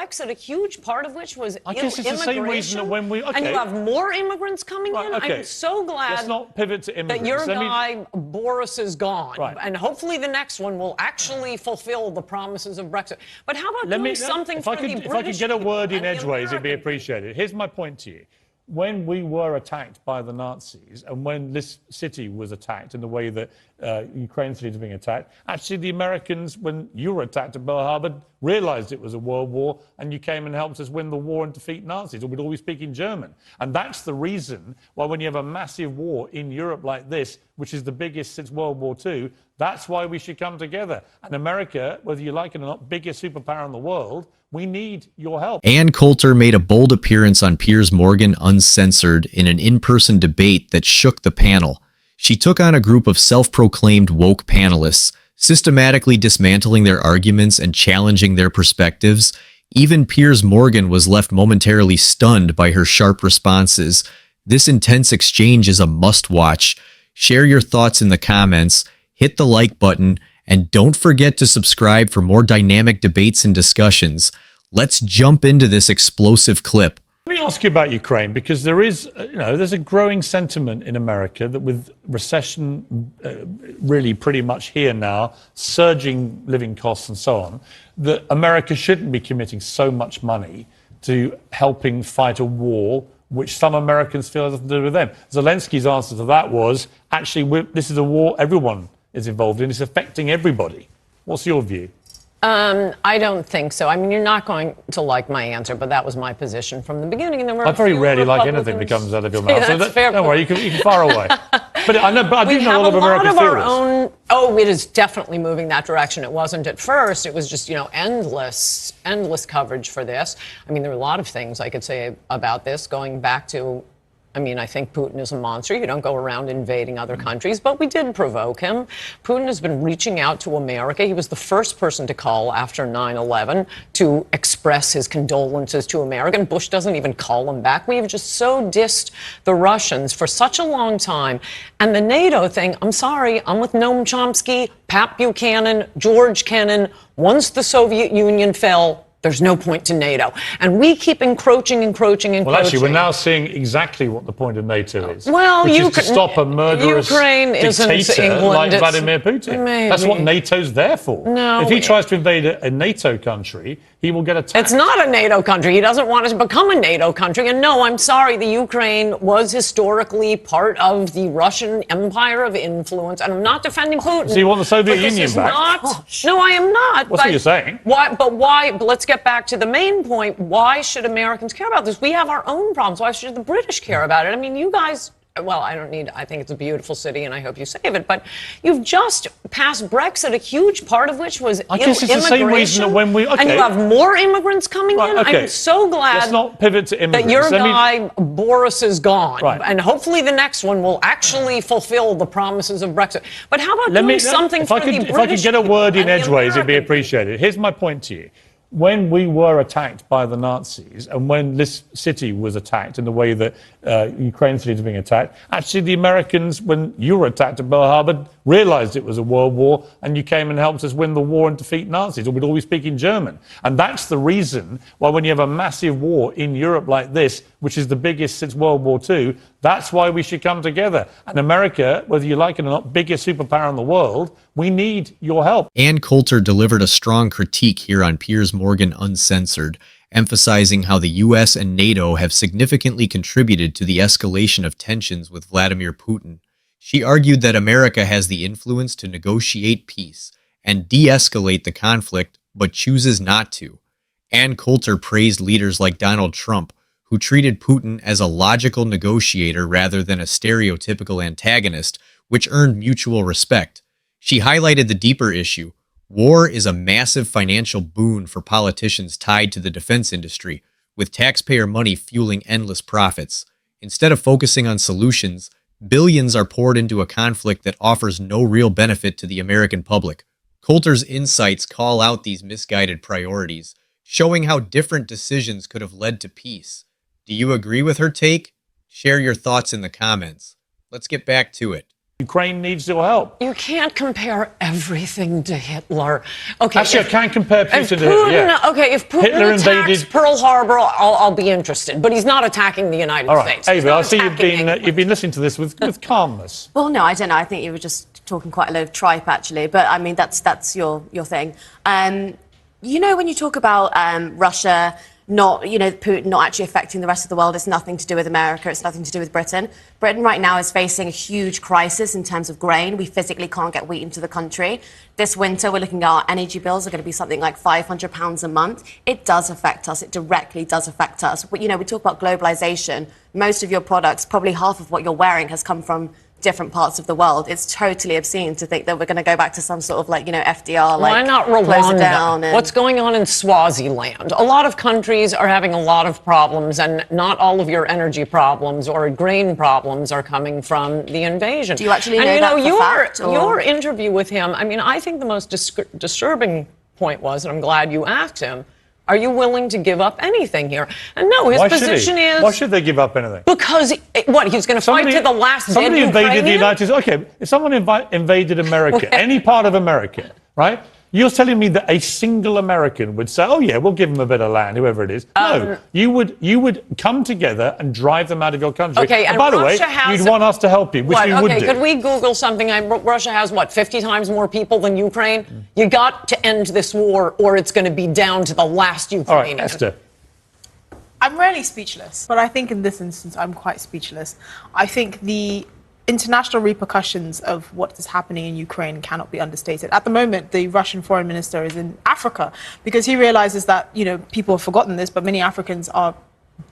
Brexit, a huge part of which was I guess it's the same reason that when we... Okay. And you have more immigrants coming in. Okay. I'm so glad Let's not pivot to immigrants. that your guy, Boris, is gone. Right. And hopefully the next one will actually fulfill the promises of Brexit. But how about doing something for the British If I could get a word in and the edgeways, it'd be American appreciated. Here's my point to you. When we were attacked by the Nazis and when this city was attacked in the way that Ukraine city is being attacked, actually the Americans, when you were attacked at Pearl Harbor, realized it was a world war and you came and helped us win the war and defeat Nazis, or we'd all be speaking German. And that's the reason why when you have a massive war in Europe like this, which is the biggest since World War II, that's why we should come together. And America, whether you like it or not, biggest superpower in the world, we need your help. Ann Coulter made a bold appearance on Piers Morgan Uncensored in an in-person debate that shook the panel. She took on a group of self-proclaimed woke panelists, systematically dismantling their arguments and challenging their perspectives. Even Piers Morgan was left momentarily stunned by her sharp responses. This intense exchange is a must-watch. Share your thoughts in the comments, hit the like button, and don't forget to subscribe for more dynamic debates and discussions. Let's jump into this explosive clip. Let me ask you about Ukraine, because there is, there's a growing sentiment in America that with recession really pretty much here now, surging living costs and so on, that America shouldn't be committing so much money to helping fight a war which some Americans feel has nothing to do with them. Zelensky's answer to that was, actually, this is a war everyone is involved in. It's affecting everybody. What's your view? I don't think so. I mean, you're not going to like my answer, but that was my position from the beginning. And there were I very rarely like anything that comes out of your mouth. Yeah, So don't worry, you can fire away. But I do know a lot of American theorists. It is definitely moving that direction. It wasn't at first. It was just, endless coverage for this. I mean, there are a lot of things I could say about this, going back to, I think Putin is a monster. You don't go around invading other countries, but we did provoke him. Putin has been reaching out to America. He was the first person to call after 9/11 to express his condolences to America. And Bush doesn't even call him back. We have just so dissed the Russians for such a long time. And the NATO thing, I'm sorry, I'm with Noam Chomsky, Pat Buchanan, George Kennan. Once the Soviet Union fell, there's no point to NATO. And we keep encroaching. Well, actually, we're now seeing exactly what the point of NATO is. Well, which is to stop a murderous dictator like Vladimir Putin. Maybe. That's what NATO's there for. No. If he tries to invade a NATO country, he will get attacked. It's not a NATO country. He doesn't want to become a NATO country. And no, I'm sorry, the Ukraine was historically part of the Russian empire of influence. And I'm not defending Putin. So you want the Soviet Union back? No, I am not. What's what you're saying? Why? But let's get back to the main point. Why should Americans care about this? We have our own problems. Why should the British care about it? I mean, you guys... Well, I think it's a beautiful city, and I hope you save it. But you've just passed Brexit, a huge part of which was I guess it's the same reason that when we... Okay. And you have more immigrants coming in. Okay. I'm so glad Let's not pivot to immigrants. that your guy, Boris, is gone. Right. And hopefully the next one will actually fulfill the promises of Brexit. But how about doing something for the British If I could get a word in edgeways, it'd be American appreciated. Here's my point to you. When we were attacked by the Nazis and when this city was attacked in the way that Ukraine city is being attacked, actually the Americans, when you were attacked at Pearl Harbor, realized it was a world war and you came and helped us win the war and defeat Nazis, or we'd all be speaking German. And that's the reason why when you have a massive war in Europe like this, which is the biggest since World War II, that's why we should come together. And America, whether you like it or not, biggest superpower in the world, we need your help. Ann Coulter delivered a strong critique here on Piers Morgan Uncensored, emphasizing how the U.S. and NATO have significantly contributed to the escalation of tensions with Vladimir Putin. She argued that America has the influence to negotiate peace and de-escalate the conflict, but chooses not to. Ann Coulter praised leaders like Donald Trump, who treated Putin as a logical negotiator rather than a stereotypical antagonist, which earned mutual respect. She highlighted the deeper issue. War is a massive financial boon for politicians tied to the defense industry, with taxpayer money fueling endless profits. Instead of focusing on solutions, billions are poured into a conflict that offers no real benefit to the American public. Coulter's insights call out these misguided priorities, showing how different decisions could have led to peace. Do you agree with her take? Share your thoughts in the comments. Let's get back to it. Ukraine needs your help. You can't compare everything to Hitler. Okay, Actually, I can compare Putin to Putin, Hitler. Yeah. okay, if Putin Hitler attacks invaded Pearl Harbor, I'll be interested. But he's not attacking the United All right, States. He's Ava, not I see attacking you've been listening to this with calmness. Well, no, I don't know. I think you were just talking quite a load of tripe, actually. But, I mean, that's your thing. You know, when you talk about Russia not, you know, Putin not actually affecting the rest of the world, it's nothing to do with America, it's nothing to do with Britain. Britain right now is facing a huge crisis in terms of grain. We physically can't get wheat into the country. This winter, we're looking at our energy bills are going to be something like £500 a month. It does affect us. It directly does affect us. But, you know, we talk about globalization. Most of your products, probably half of what you're wearing, has come from different parts of the world. It's totally obscene to think that we're going to go back to some sort of, like, you know, FDR, like, why not close it Rwanda? down. And What's going on in Swaziland? A lot of countries are having a lot of problems, and not all of your energy problems or grain problems are coming from the invasion. Do you actually know and, you that know, for fact, or? your interview with him, I mean, I think the most disturbing point was, and I'm glad you asked him, are you willing to give up anything here? And no, his position is... Why should they give up anything? Because, he's going to fight to the last dead Somebody invaded the Ukrainian? United States. Okay, if someone invaded America, any part of America, right? You're telling me that a single American would say, oh, yeah, we'll give them a bit of land, whoever it is. No, you would come together and drive them out of your country. Okay, and by the way, Russia has... you'd want us to help you, which we would do. Could we Google something? Russia has, 50 times more people than Ukraine? You got to end this war, or it's going to be down to the last Ukrainian. All right, Esther. I'm rarely speechless, but I think in this instance, I'm quite speechless. I think the international repercussions of what is happening in Ukraine cannot be understated. At the moment, the Russian foreign minister is in Africa because he realizes that, you know, people have forgotten this, but many Africans are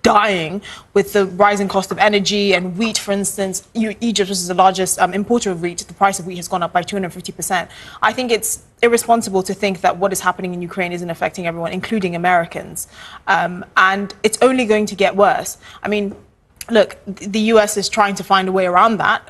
dying with the rising cost of energy and wheat, for instance. Egypt, which is the largest importer of wheat, the price of wheat has gone up by 250%. I think it's irresponsible to think that what is happening in Ukraine isn't affecting everyone, including Americans. And it's only going to get worse. I mean, look, the US is trying to find a way around that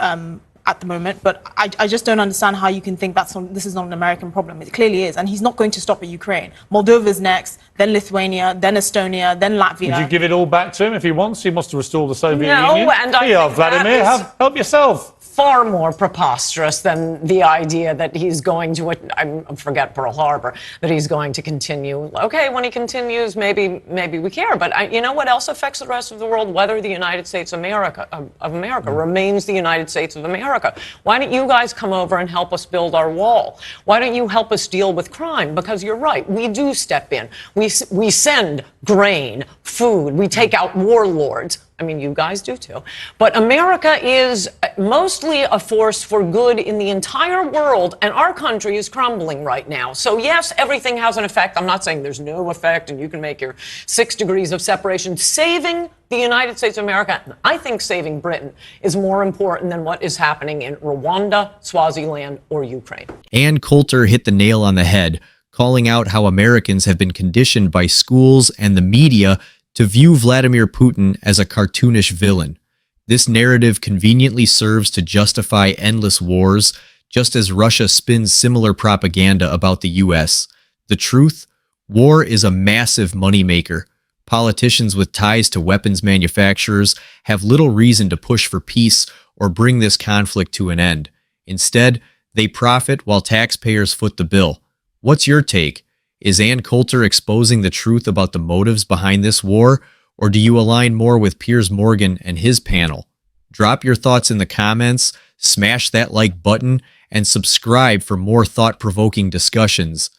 at the moment, but I just don't understand how you can think this is not an American problem. It clearly is, and he's not going to stop at Ukraine. Moldova's next, then Lithuania, then Estonia, then Latvia. Would you give it all back to him if he wants? He wants to restore the Soviet No, Union. and I Here, think Vladimir, that is help yourself. far more preposterous than the idea that he's going to, I forget Pearl Harbor, that he's going to continue. Okay, when he continues, maybe we care. But you know what else affects the rest of the world? Whether the United States of America remains the United States of America. Why don't you guys come over and help us build our wall? Why don't you help us deal with crime? Because you're right, we do step in. We send grain, food, we take out warlords. I mean, you guys do too. But America is mostly a force for good in the entire world, and our country is crumbling right now. So yes, everything has an effect. I'm not saying there's no effect and you can make your 6 degrees of separation. Saving the United States of America, and I think saving Britain, is more important than what is happening in Rwanda, Swaziland, or Ukraine. And Coulter hit the nail on the head, calling out how Americans have been conditioned by schools and the media to view Vladimir Putin as a cartoonish villain. This narrative conveniently serves to justify endless wars, just as Russia spins similar propaganda about the US. The truth? War is a massive moneymaker. Politicians with ties to weapons manufacturers have little reason to push for peace or bring this conflict to an end. Instead, they profit while taxpayers foot the bill. What's your take? Is Ann Coulter exposing the truth about the motives behind this war, or do you align more with Piers Morgan and his panel? Drop your thoughts in the comments, smash that like button, and subscribe for more thought-provoking discussions.